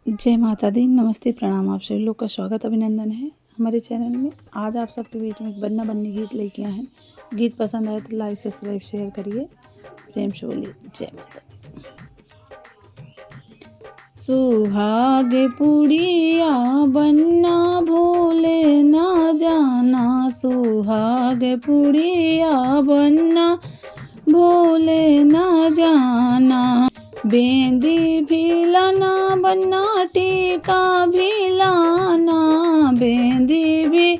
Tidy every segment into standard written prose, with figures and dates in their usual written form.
जय माता दी, नमस्ते, प्रणाम। आप सभी लोग का स्वागत अभिनंदन है हमारे चैनल में। आज आप सबके बीच में एक बन्ना बन्नी गीत लेके आए हैं। गीत पसंद आए तो लाइक सब्सक्राइब शेयर करिए, प्रेम से बोलिए जय माता दी। सुहाग पुड़िया बन्ना भूले ना जाना, सुहाग पुड़िया बन्ना भूले ना जाना। बेंदी भी लाना बन्ना टीका भी लाना, बेंदी भी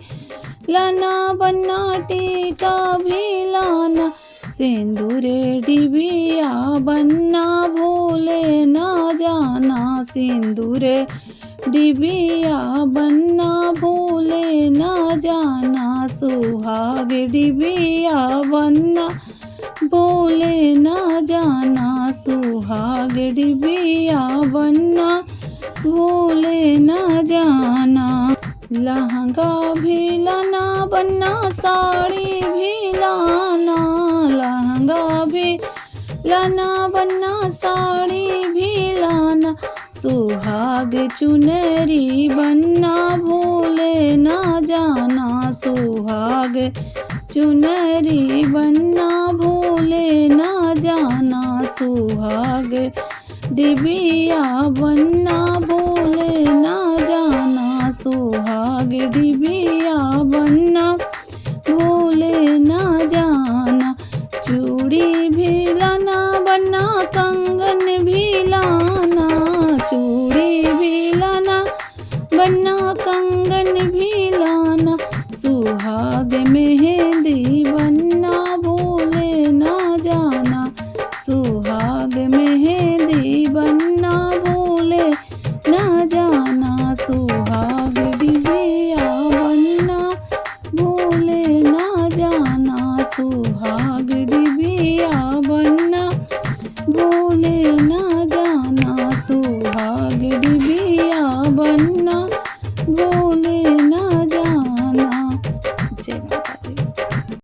लाना बन्ना टीका भी लाना। सिंदूरे डिबिया बन्ना भूले ना जाना, सिंदूरे डिबिया बन्ना भूले ना जाना। सुहाग डिबिया बन्ना भूले ना जाना, सुहाग डिबिया बन्ना भूले ना जाना। लहंगा भी लाना बन्ना साड़ी भी लाना, लहंगा भी लाना बन्ना साड़ी भी लाना। सुहाग चुनरी बन्ना भूले ना जाना, सुहाग चुनरी बन्ना भूले ना जाना। सुहाग डिबिया